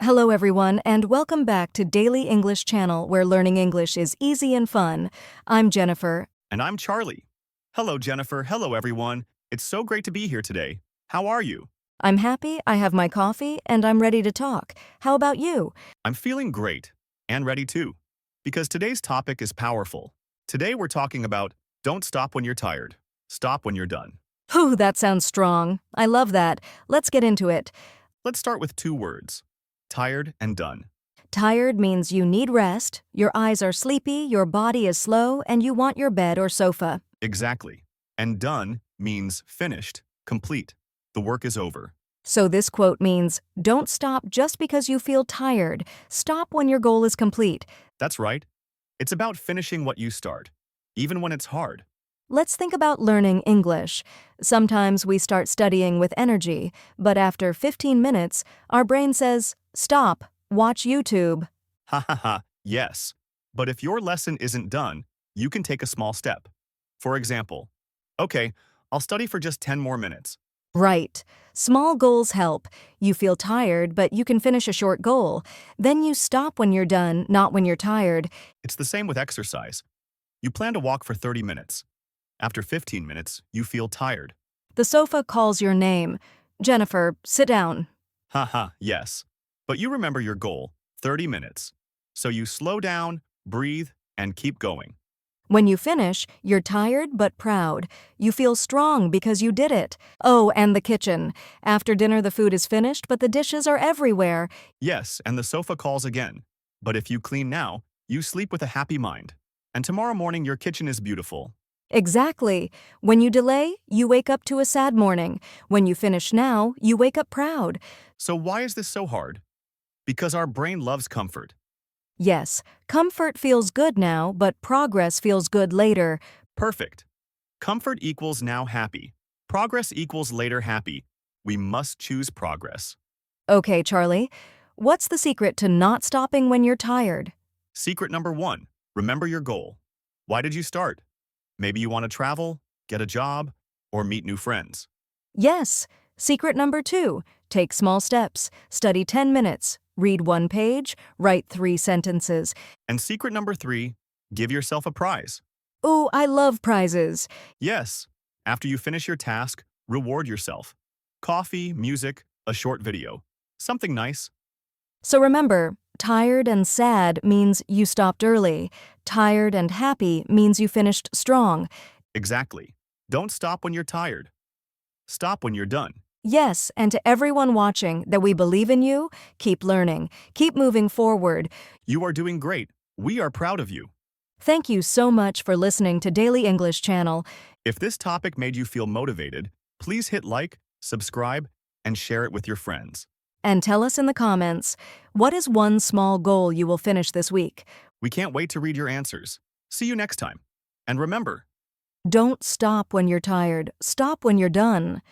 Hello everyone and welcome back to Daily English Channel where learning English is easy and fun. I'm Jennifer. And I'm Charlie. Hello, Jennifer. Hello, everyone. It's so great to be here today. How are you? I'm happy, I have my coffee, and I'm ready to talk. How about you? I'm feeling great and ready too, because today's topic is powerful. Today we're talking about don't stop when you're tired. Stop when you're done. Whew, that sounds strong. I love that. Let's get into it. Let's start with two words, tired and done. Tired means you need rest, your eyes are sleepy, your body is slow, and you want your bed or sofa. Exactly. And done means finished, complete. The work is over. So this quote means, don't stop just because you feel tired. Stop when your goal is complete. That's right. It's about finishing what you start, even when it's hard. Let's think about learning English. Sometimes we start studying with energy, but after 15 minutes, our brain says, stop, watch YouTube. Ha ha ha, yes. But if your lesson isn't done, you can take a small step. For example, okay, I'll study for just 10 more minutes. Right. Small goals help. You feel tired, but you can finish a short goal. Then you stop when you're done, not when you're tired. It's the same with exercise. You plan to walk for 30 minutes. After 15 minutes, you feel tired. The sofa calls your name. Jennifer, sit down. Haha, yes. But you remember your goal, 30 minutes. So you slow down, breathe, and keep going. When you finish, you're tired but proud. You feel strong because you did it. Oh, and the kitchen. After dinner, the food is finished, but the dishes are everywhere. Yes, and the sofa calls again. But if you clean now, you sleep with a happy mind. And tomorrow morning, your kitchen is beautiful. Exactly. When you delay, you wake up to a sad morning. When you finish now, you wake up proud. So why is this so hard? Because our brain loves comfort. Yes, comfort feels good now, but progress feels good later. Perfect. Comfort equals now happy. Progress equals later happy. We must choose progress. Okay, Charlie, what's the secret to not stopping when you're tired? Secret number 1, remember your goal. Why did you start? Maybe you want to travel, get a job, or meet new friends. Yes. Secret number 2, take small steps. Study 10 minutes. Read 1 page. Write 3 sentences. And secret number 3, give yourself a prize. Ooh, I love prizes. Yes, after you finish your task, reward yourself. Coffee, music, a short video. Something nice. So remember, tired and sad means you stopped early. Tired and happy means you finished strong. Exactly. Don't stop when you're tired. Stop when you're done. Yes, and to everyone watching, that we believe in you, keep learning, keep moving forward. You are doing great. We are proud of you. Thank you so much for listening to Daily English Channel. If this topic made you feel motivated, please hit like, subscribe, and share it with your friends. And tell us in the comments, what is one small goal you will finish this week? We can't wait to read your answers. See you next time. And remember, Don't stop when you're tired. Stop when you're done.